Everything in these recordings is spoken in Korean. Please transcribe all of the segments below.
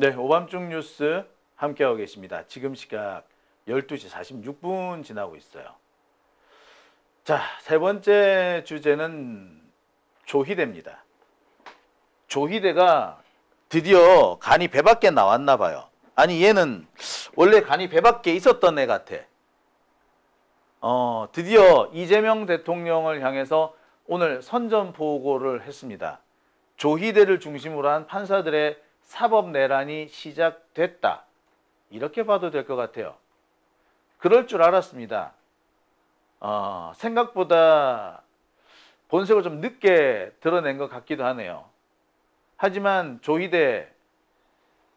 네, 오밤중 뉴스 함께하고 계십니다. 지금 시각 12시 46분 지나고 있어요. 자, 세 번째 주제는 조희대입니다. 조희대가 드디어 간이 배 밖에 나왔나 봐요. 아니, 얘는 원래 간이 배 밖에 있었던 애 같아. 드디어 이재명 대통령을 향해서 오늘 선전포고를 했습니다. 조희대를 중심으로 한 판사들의 사법 내란이 시작됐다. 이렇게 봐도 될 것 같아요. 그럴 줄 알았습니다. 생각보다 본색을 좀 늦게 드러낸 것 같기도 하네요. 하지만 조희대,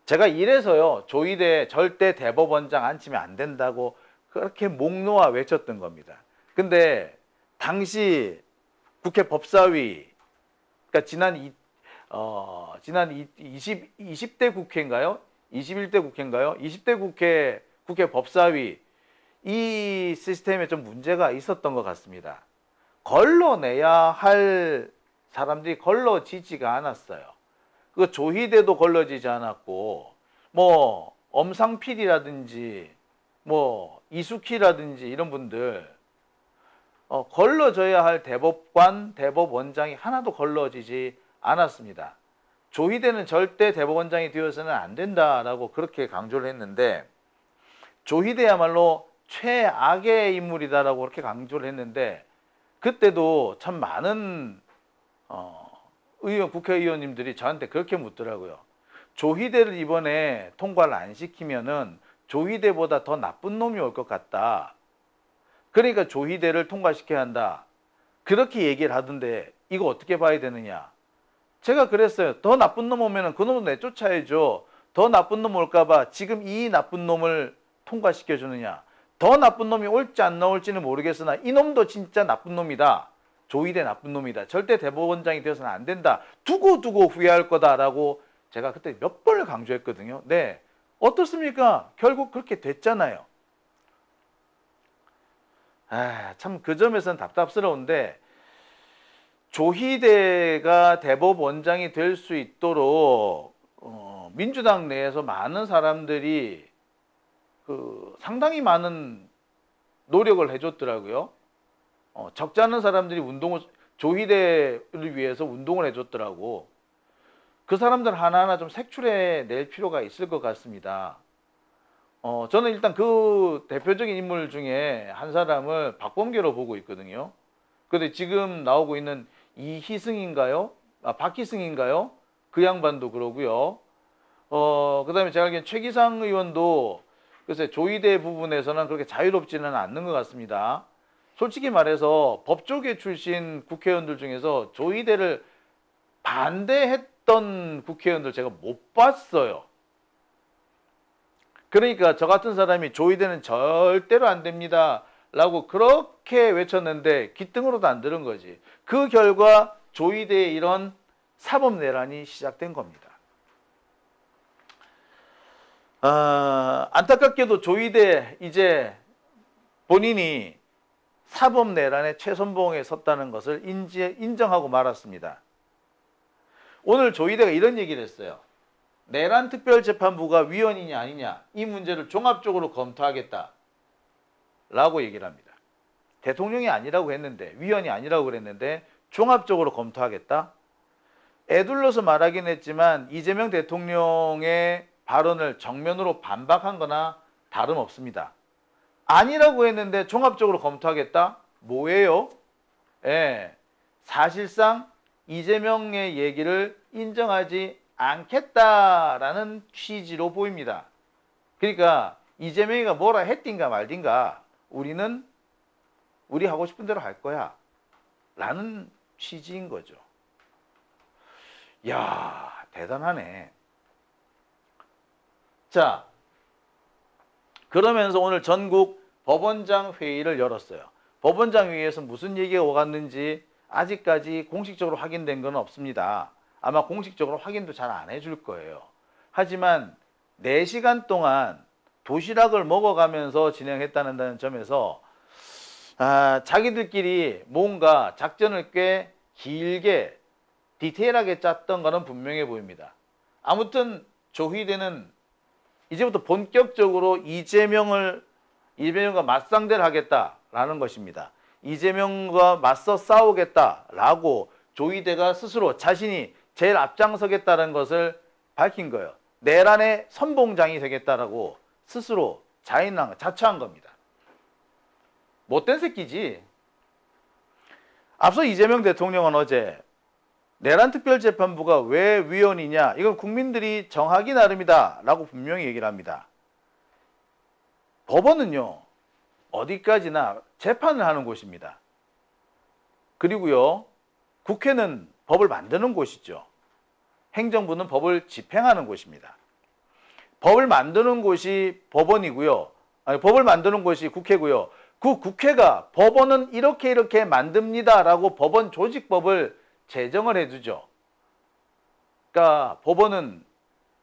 제가 이래서요, 조희대 절대 대법원장 앉히면 안 된다고 그렇게 목 놓아 외쳤던 겁니다. 근데 당시 국회 법사위, 그러니까 지난 20대 국회인가요? 21대 국회인가요? 20대 국회 법사위, 이 시스템에 좀 문제가 있었던 것 같습니다. 걸러내야 할 사람들이 걸러지지가 않았어요. 그 조희대도 걸러지지 않았고, 뭐 엄상필이라든지 뭐 이숙희라든지 이런 분들, 걸러져야 할 대법관, 대법원장이 하나도 걸러지지 않았습니다. 조희대는 절대 대법원장이 되어서는 안 된다라고 그렇게 강조를 했는데, 조희대야말로 최악의 인물이다라고 그렇게 강조를 했는데, 그때도 참 많은 국회의원님들이 저한테 그렇게 묻더라고요. 조희대를 이번에 통과를 안 시키면은 조희대보다 더 나쁜 놈이 올 것 같다. 그러니까 조희대를 통과시켜야 한다. 그렇게 얘기를 하던데 이거 어떻게 봐야 되느냐. 제가 그랬어요. 더 나쁜 놈 오면은 그 놈도 내쫓아야죠. 더 나쁜 놈 올까 봐 지금 이 나쁜 놈을 통과시켜 주느냐. 더 나쁜 놈이 올지 안 나올지는 모르겠으나 이 놈도 진짜 나쁜 놈이다. 조희대 나쁜 놈이다. 절대 대법원장이 되어서는 안 된다. 두고 후회할 거다라고 제가 그때 몇 번을 강조했거든요. 네, 어떻습니까? 결국 그렇게 됐잖아요. 참 그 점에서는 답답스러운데, 조희대가 대법원장이 될 수 있도록 민주당 내에서 많은 사람들이 상당히 많은 노력을 해줬더라고요. 적지 않은 사람들이 조희대를 위해서 운동을 해줬더라고. 그 사람들 하나하나 좀 색출해 낼 필요가 있을 것 같습니다. 저는 일단 그 대표적인 인물 중에 한 사람을 박범계로 보고 있거든요. 근데 지금 나오고 있는 이희승인가요? 박희승인가요? 그 양반도 그러고요. 그 다음에 제가 알기엔 최기상 의원도 글쎄 조희대 부분에서는 그렇게 자유롭지는 않는 것 같습니다. 솔직히 말해서 법조계 출신 국회의원들 중에서 조희대를 반대했던 국회의원들 제가 못 봤어요. 그러니까 저 같은 사람이 조희대는 절대로 안 됩니다 라고 그렇게 외쳤는데 기등으로도 안 들은 거지. 그 결과 조희대의 이런 사법 내란이 시작된 겁니다. 안타깝게도 조희대 이제 본인이 사법 내란의 최선봉에 섰다는 것을 인정하고 말았습니다. 오늘 조희대가 이런 얘기를 했어요. 내란특별재판부가 위헌이냐 아니냐 이 문제를 종합적으로 검토하겠다 라고 얘기를 합니다. 대통령이 아니라고 했는데, 위헌이 아니라고 그랬는데 종합적으로 검토하겠다. 애둘러서 말하긴 했지만 이재명 대통령의 발언을 정면으로 반박한 거나 다름없습니다. 아니라고 했는데 종합적으로 검토하겠다? 뭐예요? 사실상 이재명의 얘기를 인정하지 않겠다라는 취지로 보입니다. 그러니까 이재명이가 뭐라 했든가 말든가 우리 하고 싶은 대로 할 거야 라는 취지인 거죠. 이야, 대단하네. 자, 그러면서 오늘 전국 법원장 회의를 열었어요. 법원장 회의에서 무슨 얘기가 오갔는지 아직까지 공식적으로 확인된 건 없습니다. 아마 공식적으로 확인도 잘 안 해줄 거예요. 하지만 4시간 동안 도시락을 먹어가면서 진행했다는 점에서 자기들끼리 뭔가 작전을 꽤 길게 디테일하게 짰던 거는 분명해 보입니다. 아무튼 조희대는 이제부터 본격적으로 이재명과 맞상대를 하겠다라는 것입니다. 이재명과 맞서 싸우겠다라고 조희대가 스스로 자신이 제일 앞장서겠다는 것을 밝힌 거예요. 내란의 선봉장이 되겠다라고 스스로 자처한 겁니다. 못된 새끼지. 앞서 이재명 대통령은 어제 내란특별재판부가 왜 위헌이냐, 이건 국민들이 정하기 나름이다 라고 분명히 얘기를 합니다. 법원은요, 어디까지나 재판을 하는 곳입니다. 그리고요, 국회는 법을 만드는 곳이죠. 행정부는 법을 집행하는 곳입니다. 법을 만드는 곳이 법원이고요. 법을 만드는 곳이 국회고요. 그 국회가 법원은 이렇게 만듭니다라고 법원 조직법을 제정을 해두죠. 그러니까 법원은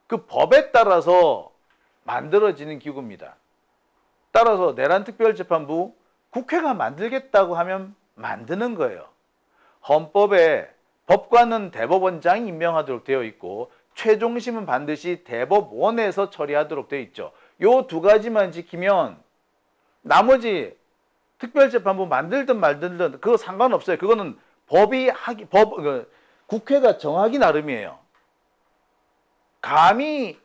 그 법에 따라서 만들어지는 기구입니다. 따라서 내란특별재판부 국회가 만들겠다고 하면 만드는 거예요. 헌법에 법관은 대법원장이 임명하도록 되어 있고 최종심은 반드시 대법원에서 처리하도록 되어 있죠. 요 두 가지만 지키면 나머지 특별재판부 만들든 말든 그거 상관없어요. 그거는 국회가 정하기 나름이에요. 감히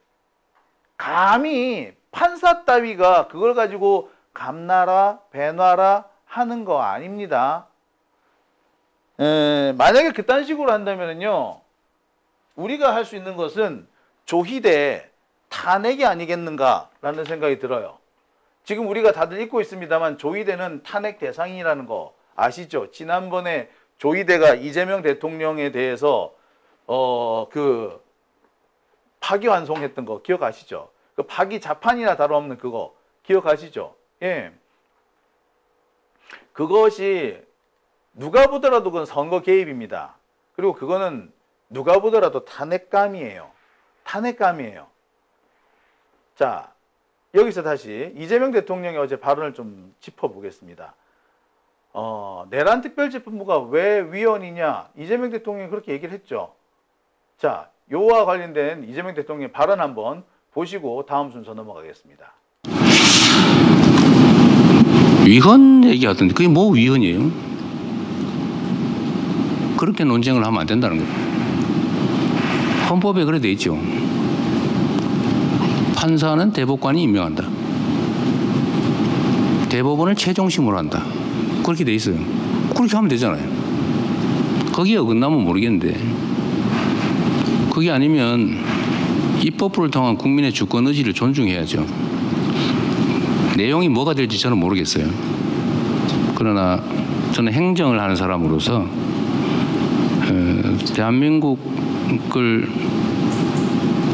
판사 따위가 그걸 가지고 감나라 배놔라 하는 거 아닙니다. 만약에 그딴 식으로 한다면요, 우리가 할 수 있는 것은 조희대 탄핵이 아니겠는가라는 생각이 들어요. 지금 우리가 다들 잊고 있습니다만 조희대는 탄핵 대상이라는 거 아시죠? 지난번에 조희대가 이재명 대통령에 대해서 그 파기환송했던 거 기억하시죠? 그 파기 자판이나 다름없는 그거 기억하시죠? 예. 그것이 누가 보더라도 그건 선거 개입입니다. 그리고 그거는 누가 보더라도 탄핵감이에요. 탄핵감이에요. 자, 여기서 다시 이재명 대통령의 어제 발언을 좀 짚어보겠습니다. 내란특별재판부가 왜 위헌이냐, 이재명 대통령이 그렇게 얘기를 했죠. 자, 요와 관련된 이재명 대통령의 발언 한번 보시고 다음 순서 넘어가겠습니다. 위헌 얘기하던데 그게 뭐 위헌이에요? 그렇게 논쟁을 하면 안 된다는 거예요. 헌법에 그래 돼 있죠. 판사는 대법관이 임명한다. 대법원을 최종심으로 한다. 그렇게 돼 있어요. 그렇게 하면 되잖아요. 거기에 어긋나면 모르겠는데, 그게 아니면 입법부를 통한 국민의 주권 의지를 존중해야죠. 내용이 뭐가 될지 저는 모르겠어요. 그러나 저는 행정을 하는 사람으로서 대한민국을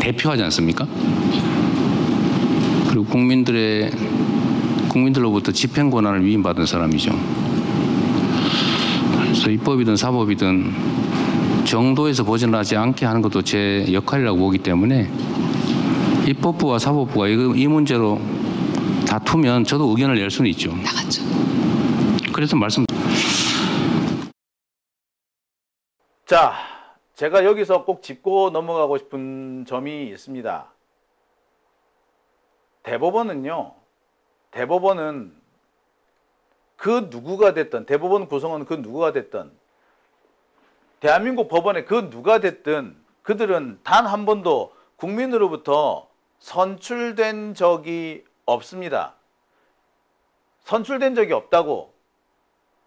대표하지 않습니까? 그리고 국민들로부터 집행 권한을 위임받은 사람이죠. 그래서 입법이든 사법이든 정도에서 벗어나지 않게 하는 것도 제 역할이라고 보기 때문에 입법부와 사법부가 이 문제로 다투면 저도 의견을 낼 수는 있죠. 나갔죠. 그래서 자, 제가 여기서 꼭 짚고 넘어가고 싶은 점이 있습니다. 대법원은 그 누구가 됐든, 대법원 구성원 그 누구가 됐든, 대한민국 법원에 그 누가 됐든 그들은 단 한 번도 국민으로부터 선출된 적이 없습니다. 선출된 적이 없다고.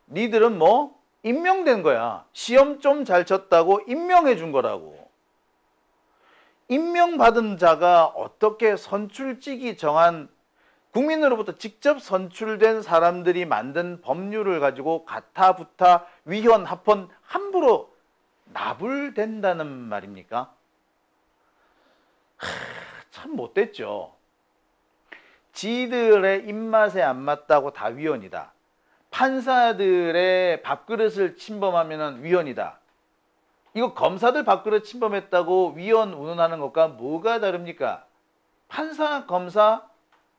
니들은 뭐 임명된 거야. 시험 좀 잘 쳤다고 임명해 준 거라고. 임명받은 자가 어떻게 선출직이 정한, 국민으로부터 직접 선출된 사람들이 만든 법률을 가지고 가타부타 위헌 합헌 함부로 나불댄다는 말입니까? 참 못됐죠. 지들의 입맛에 안 맞다고 다 위헌이다. 판사들의 밥그릇을 침범하면 위헌이다. 이거 검사들 밥그릇 침범했다고 위헌 운운하는 것과 뭐가 다릅니까? 판사, 검사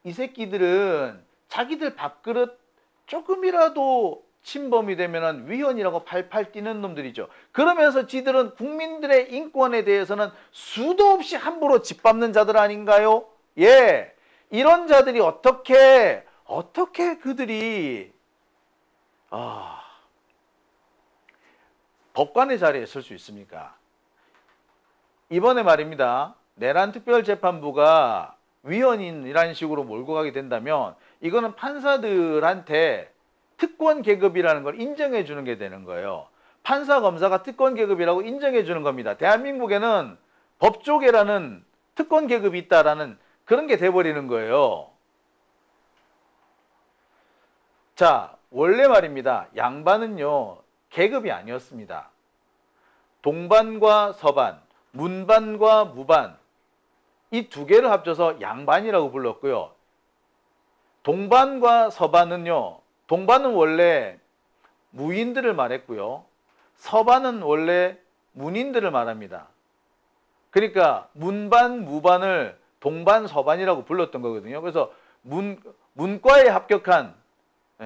이 새끼들은 자기들 밥그릇 조금이라도 침범이 되면은 위헌이라고 팔팔 뛰는 놈들이죠. 그러면서 지들은 국민들의 인권에 대해서는 수도 없이 함부로 짓밟는 자들 아닌가요? 예. 이런 자들이 어떻게 그들이 법관의 자리에 설 수 있습니까? 이번에 말입니다. 내란 특별재판부가 위헌이라는 식으로 몰고 가게 된다면 이거는 판사들한테 특권 계급이라는 걸 인정해 주는 게 되는 거예요. 판사, 검사가 특권 계급이라고 인정해 주는 겁니다. 대한민국에는 법조계라는 특권 계급이 있다라는 그런 게 돼버리는 거예요. 자, 원래 말입니다. 양반은요, 계급이 아니었습니다. 동반과 서반, 문반과 무반, 이 두 개를 합쳐서 양반이라고 불렀고요. 동반과 서반은요, 동반은 원래 무인들을 말했고요. 서반은 원래 문인들을 말합니다. 그러니까 문반, 무반을 동반, 서반이라고 불렀던 거거든요. 그래서 문과에 합격한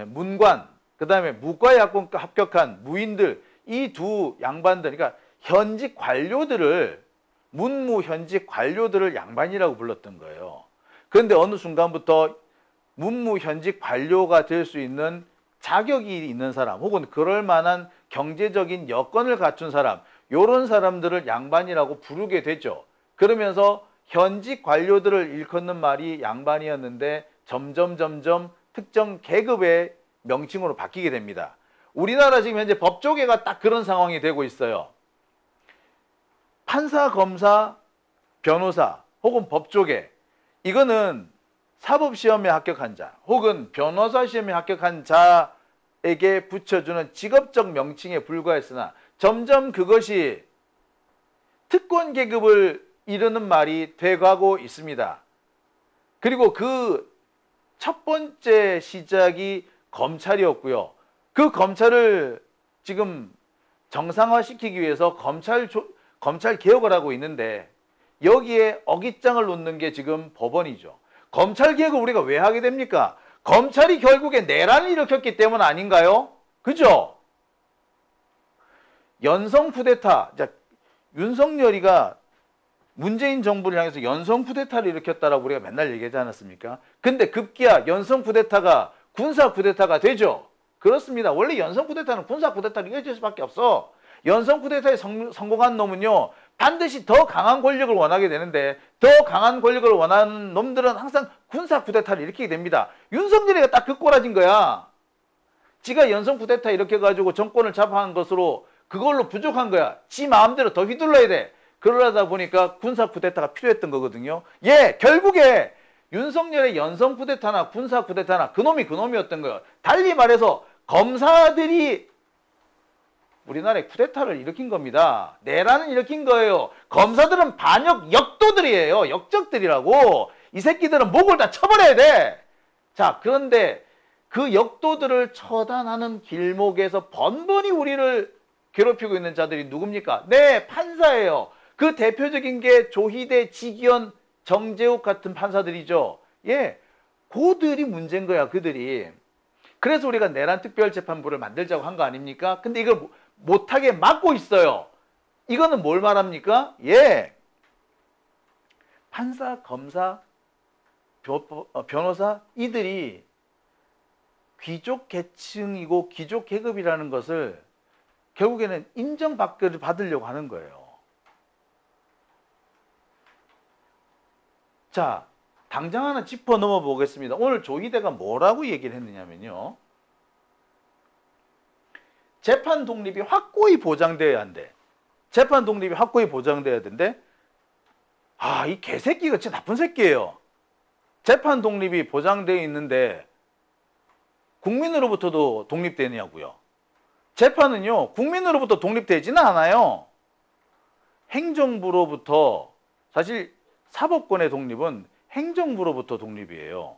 문관, 그 다음에 무과에 합격한 무인들, 이 두 양반들, 그러니까 현직 관료들을, 문무 현직 관료들을 양반이라고 불렀던 거예요. 그런데 어느 순간부터 문무 현직 관료가 될 수 있는 자격이 있는 사람, 혹은 그럴 만한 경제적인 여건을 갖춘 사람, 이런 사람들을 양반이라고 부르게 되죠. 그러면서 현직 관료들을 일컫는 말이 양반이었는데 점점 특정 계급의 명칭으로 바뀌게 됩니다. 우리나라 지금 현재 법조계가 딱 그런 상황이 되고 있어요. 판사, 검사, 변호사 혹은 법조계, 이거는 사법시험에 합격한 자 혹은 변호사 시험에 합격한 자에게 붙여주는 직업적 명칭에 불과했으나 점점 그것이 특권 계급을 이르는 말이 돼가고 있습니다. 그리고 그 첫 번째 시작이 검찰이었고요. 그 검찰을 지금 정상화시키기 위해서 검찰 개혁을 하고 있는데 여기에 어깃장을 놓는 게 지금 법원이죠. 검찰 개혁을 우리가 왜 하게 됩니까? 검찰이 결국에 내란을 일으켰기 때문 아닌가요? 그죠? 연성 쿠데타, 윤석열이가 문재인 정부를 향해서 연성 쿠데타를 일으켰다라고 우리가 맨날 얘기하지 않았습니까? 근데 급기야 연성 쿠데타가 군사 쿠데타가 되죠. 그렇습니다. 원래 연성 쿠데타는 군사 쿠데타로 이어질 수밖에 없어. 연성 쿠데타에 성공한 놈은요, 반드시 더 강한 권력을 원하게 되는데, 더 강한 권력을 원하는 놈들은 항상 군사 쿠데타를 일으키게 됩니다. 윤석열이가 딱 그 꼬라진 거야. 지가 연성 쿠데타 일으켜가지고 정권을 잡아한 것으로 그걸로 부족한 거야. 지 마음대로 더 휘둘러야 돼. 그러다 보니까 군사 쿠데타가 필요했던 거거든요. 예, 결국에 윤석열의 연성 쿠데타나 군사 쿠데타나 그놈이었던 거예요. 달리 말해서 검사들이 우리나라에 쿠데타를 일으킨 겁니다. 내란을 일으킨 거예요. 검사들은 반역 역도들이에요. 역적들이라고. 이 새끼들은 목을 다 쳐버려야 돼. 자, 그런데 그 역도들을 처단하는 길목에서 번번이 우리를 괴롭히고 있는 자들이 누굽니까? 네, 판사예요. 그 대표적인 게 조희대, 지기현, 정재욱 같은 판사들이죠. 예, 그들이 문제인 거야, 그들이. 그래서 우리가 내란 특별재판부를 만들자고 한 거 아닙니까? 근데 이걸 못하게 막고 있어요. 이거는 뭘 말합니까? 예, 판사, 검사, 변호사, 이들이 귀족 계층이고 귀족 계급이라는 것을 결국에는 인정받으려고 하는 거예요. 자, 당장 하나 짚어 넘어 보겠습니다. 오늘 조희대가 뭐라고 얘기를 했느냐면요, 재판 독립이 확고히 보장돼야 한대. 재판 독립이 확고히 보장돼야 된대. 아, 이 개새끼가 진짜 나쁜 새끼예요. 재판 독립이 보장되어 있는데 국민으로부터도 독립되냐고요. 재판은요, 국민으로부터 독립되지는 않아요. 행정부로부터, 사실 사법권의 독립은 행정부로부터 독립이에요.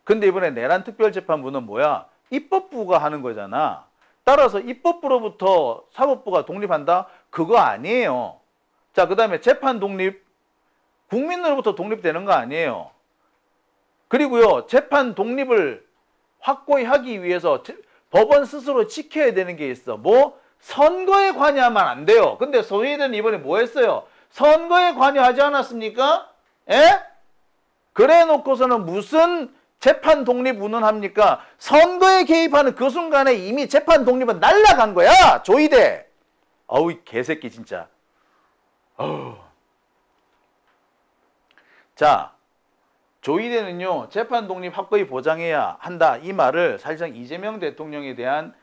근데 이번에 내란 특별재판부는 뭐야? 입법부가 하는 거잖아. 따라서 입법부로부터 사법부가 독립한다? 그거 아니에요. 자, 그 다음에 재판 독립, 국민으로부터 독립되는 거 아니에요. 그리고요, 재판 독립을 확고히 하기 위해서 법원 스스로 지켜야 되는 게 있어. 뭐? 선거에 관여하면 안 돼요. 근데 소위대는 이번에 뭐 했어요? 선거에 관여하지 않았습니까? 예? 그래 놓고서는 무슨 재판 독립 운운합니까? 선거에 개입하는 그 순간에 이미 재판 독립은 날라간 거야. 조이대. 어우, 개새끼 진짜. 어우. 자, 조이대는요, 재판 독립 확고히 보장해야 한다. 이 말을 사실상 이재명 대통령에 대한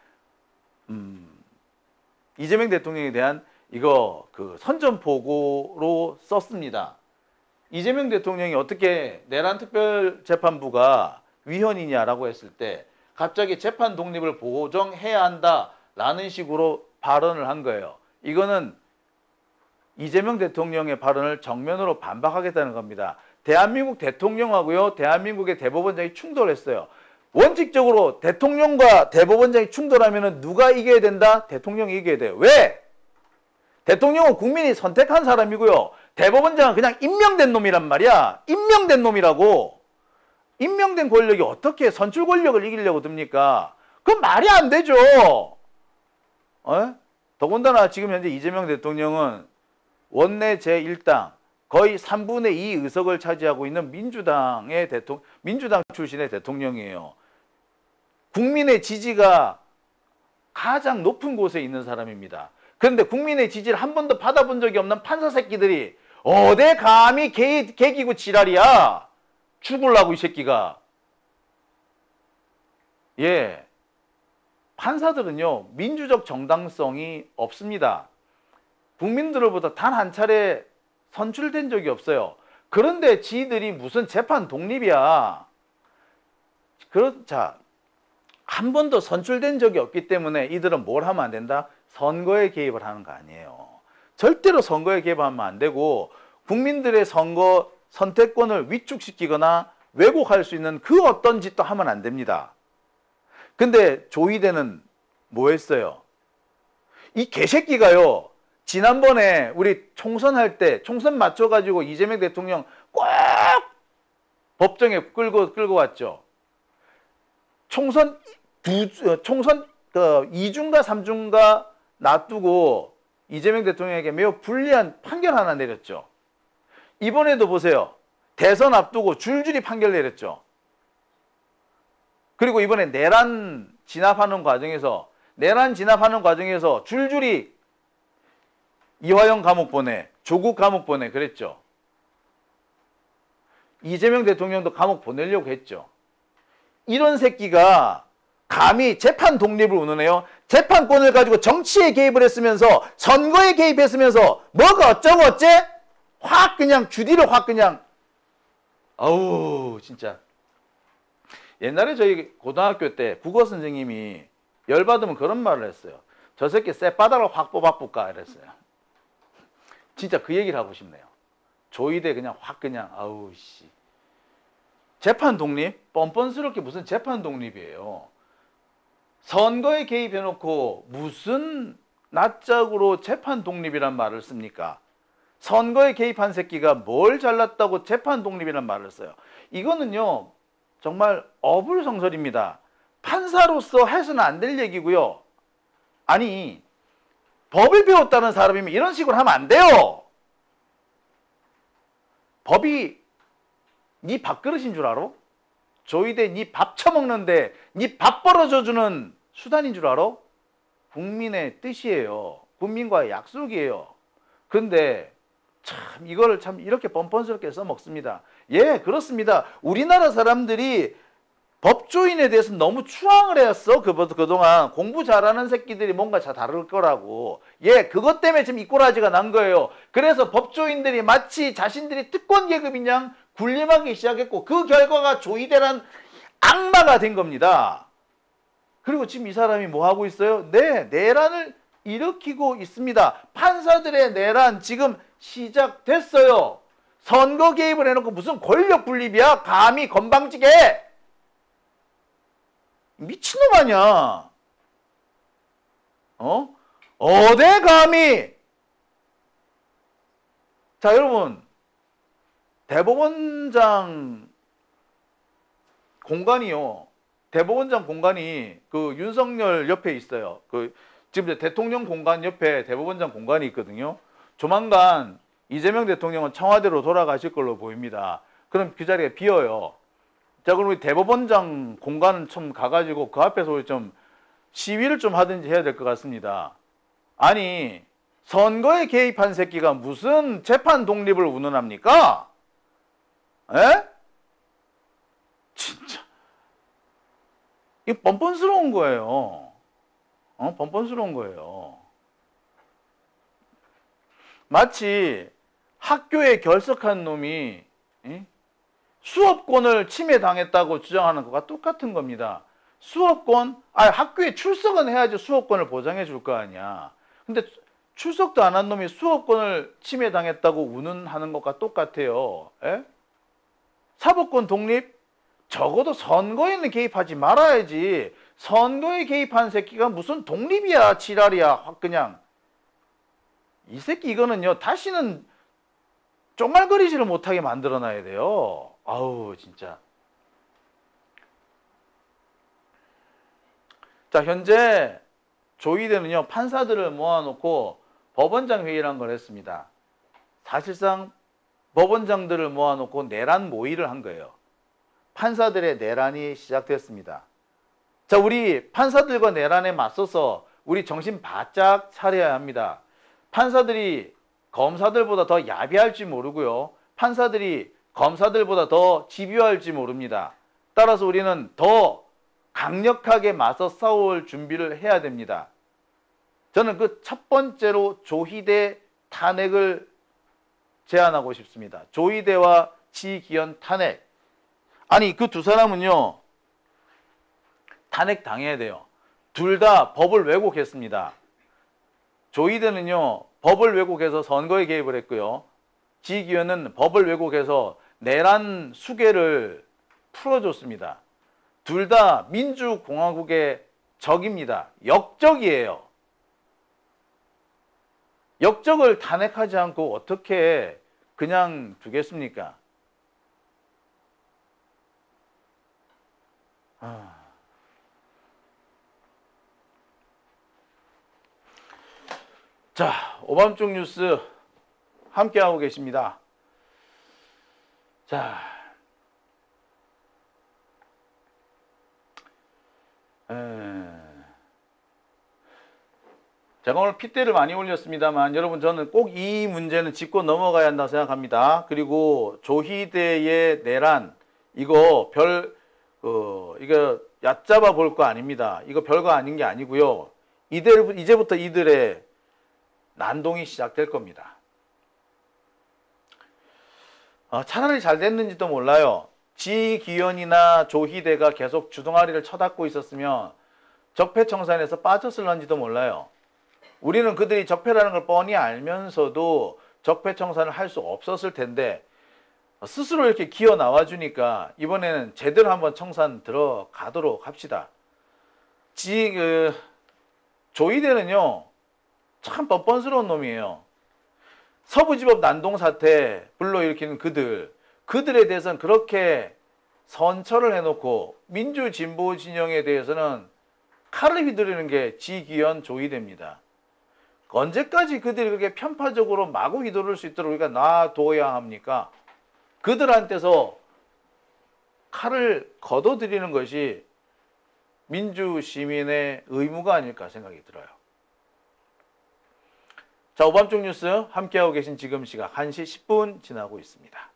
이거 그 선전포고로 썼습니다. 이재명 대통령이 어떻게 내란 특별재판부가 위헌이냐라고 했을 때 갑자기 재판 독립을 보정해야 한다라는 식으로 발언을 한 거예요. 이거는 이재명 대통령의 발언을 정면으로 반박하겠다는 겁니다. 대한민국 대통령하고요, 대한민국의 대법원장이 충돌했어요. 원칙적으로 대통령과 대법원장이 충돌하면 누가 이겨야 된다? 대통령이 이겨야 돼요. 왜? 대통령은 국민이 선택한 사람이고요. 대법원장은 그냥 임명된 놈이란 말이야. 임명된 놈이라고. 임명된 권력이 어떻게 선출 권력을 이기려고 듭니까? 그건 말이 안 되죠. 더군다나 지금 현재 이재명 대통령은 원내 제1당 거의 3분의 2 의석을 차지하고 있는 민주당 출신의 대통령이에요. 국민의 지지가 가장 높은 곳에 있는 사람입니다. 그런데 국민의 지지를 한 번도 받아본 적이 없는 판사 새끼들이 어디 감히 개기고 지랄이야. 죽을라고 이 새끼가. 예, 판사들은요 민주적 정당성이 없습니다. 국민들로부터 단 한 차례 선출된 적이 없어요. 그런데 지들이 무슨 재판 독립이야. 자, 한 번도 선출된 적이 없기 때문에 이들은 뭘 하면 안 된다? 선거에 개입을 하는 거 아니에요. 절대로 선거에 개입하면 안 되고 국민들의 선거 선택권을 위축시키거나 왜곡할 수 있는 그 어떤 짓도 하면 안 됩니다. 근데 조이대는 뭐 했어요? 이 개새끼가요. 지난번에 우리 총선할 때 총선 맞춰가지고 이재명 대통령 꼭 법정에 끌고 왔죠. 총선 2중가 3중가 놔두고 이재명 대통령에게 매우 불리한 판결 하나 내렸죠. 이번에도 보세요. 대선 앞두고 줄줄이 판결 내렸죠. 그리고 이번에 내란 진압하는 과정에서 줄줄이 이화영 감옥 보내, 조국 감옥 보내 그랬죠. 이재명 대통령도 감옥 보내려고 했죠. 이런 새끼가 감히 재판 독립을 운운해요. 재판권을 가지고 정치에 개입을 했으면서 선거에 개입했으면서 뭐가 어쩌고 어째? 확 그냥 주디로 확 그냥 아우 진짜. 옛날에 저희 고등학교 때 국어 선생님이 열받으면 그런 말을 했어요. 저 새끼 쌔바닥을 확 뽑아볼까 이랬어요. 진짜 그 얘기를 하고 싶네요. 조이대 그냥 확 그냥 아우 씨. 재판 독립? 뻔뻔스럽게 무슨 재판 독립이에요. 선거에 개입해놓고 무슨 낯짝으로 재판 독립이란 말을 씁니까? 선거에 개입한 새끼가 뭘 잘났다고 재판 독립이란 말을 써요. 이거는요 정말 어불성설입니다. 판사로서 해서는 안 될 얘기고요. 아니 법을 배웠다는 사람이면 이런 식으로 하면 안 돼요. 법이 네 밥그릇인 줄 알아? 조이대 네 밥 처먹는데 네 밥 벌어져주는 수단인 줄 알아? 국민의 뜻이에요. 국민과의 약속이에요. 근데 참 이거를 참 이렇게 뻔뻔스럽게 써먹습니다. 예, 그렇습니다. 우리나라 사람들이 법조인에 대해서 너무 추앙을 했어. 그동안 공부 잘하는 새끼들이 뭔가 잘 다를 거라고. 예, 그것 때문에 지금 이 꼬라지가 난 거예요. 그래서 법조인들이 마치 자신들이 특권 계급인 양 군림하기 시작했고 그 결과가 조이대란 악마가 된 겁니다. 그리고 지금 이 사람이 뭐 하고 있어요? 네, 내란을 일으키고 있습니다. 판사들의 내란 지금 시작됐어요. 선거 개입을 해놓고 무슨 권력 분립이야? 감히 건방지게. 미친놈 아니야. 어디 감히. 자 여러분 대법원장 공간이요 대법원장 공간이 그 윤석열 옆에 있어요. 그 지금 이제 대통령 공간 옆에 대법원장 공간이 있거든요. 조만간 이재명 대통령은 청와대로 돌아가실 걸로 보입니다. 그럼 그 자리가 비어요. 자, 그럼 우리 대법원장 공간은 좀 가가지고 그 앞에서 우리 좀 시위를 좀 하든지 해야 될 것 같습니다. 아니, 선거에 개입한 새끼가 무슨 재판 독립을 운운합니까? 에? 진짜. 이거 뻔뻔스러운 거예요. 뻔뻔스러운 거예요. 마치 학교에 결석한 놈이 수업권을 침해당했다고 주장하는 것과 똑같은 겁니다. 수업권, 학교에 출석은 해야지 수업권을 보장해 줄 거 아니야. 근데 출석도 안 한 놈이 수업권을 침해당했다고 운운하는 것과 똑같아요. 에? 사법권 독립? 적어도 선거에는 개입하지 말아야지. 선거에 개입한 새끼가 무슨 독립이야, 지랄이야, 확 그냥. 이 새끼 이거는요, 다시는 쪽말거리지를 못하게 만들어놔야 돼요. 아우, 진짜. 자, 현재 조희대는요, 판사들을 모아놓고 법원장 회의라는 걸 했습니다. 사실상 법원장들을 모아놓고 내란 모의를 한 거예요. 판사들의 내란이 시작됐습니다. 자, 우리 판사들과 내란에 맞서서 우리 정신 바짝 차려야 합니다. 판사들이 검사들보다 더 야비할지 모르고요. 판사들이 검사들보다 더 집요할지 모릅니다. 따라서 우리는 더 강력하게 맞서 싸울 준비를 해야 됩니다. 저는 그 첫 번째로 조희대 탄핵을 제안하고 싶습니다. 조희대와 지기현 탄핵. 아니, 그 두 사람은요, 탄핵 당해야 돼요. 둘 다 법을 왜곡했습니다. 조희대는요, 법을 왜곡해서 선거에 개입을 했고요. 지기현은 법을 왜곡해서 내란 수괴를 풀어줬습니다. 둘 다 민주공화국의 적입니다. 역적이에요. 역적을 탄핵하지 않고 어떻게 그냥 두겠습니까? 자, 오밤중 뉴스 함께하고 계십니다. 자, 제가 오늘 핏대를 많이 올렸습니다만 여러분, 저는 꼭 이 문제는 짚고 넘어가야 한다고 생각합니다. 그리고 조희대의 내란, 이거 이거 얕잡아 볼 거 아닙니다. 이거 별거 아닌 게 아니고요. 이제부터 이들의 난동이 시작될 겁니다. 차라리 잘 됐는지도 몰라요. 지기현이나 조희대가 계속 주둥아리를 쳐닫고 있었으면 적폐청산에서 빠졌을런지도 몰라요. 우리는 그들이 적폐라는 걸 뻔히 알면서도 적폐청산을 할 수 없었을 텐데 스스로 이렇게 기어 나와주니까 이번에는 제대로 한번 청산 들어가도록 합시다. 조희대는요, 참 뻔뻔스러운 놈이에요. 서부지법 난동사태 불러일으키는 그들에 대해서는 그렇게 선처를 해놓고 민주진보 진영에 대해서는 칼을 휘두르는 게 지기현, 조희대입니다. 언제까지 그들이 그렇게 편파적으로 마구 휘두를 수 있도록 우리가 놔둬야 합니까? 그들한테서 칼을 걷어들이는 것이 민주시민의 의무가 아닐까 생각이 들어요. 자, 오밤중 뉴스 함께하고 계신 지금 시각 1시 10분 지나고 있습니다.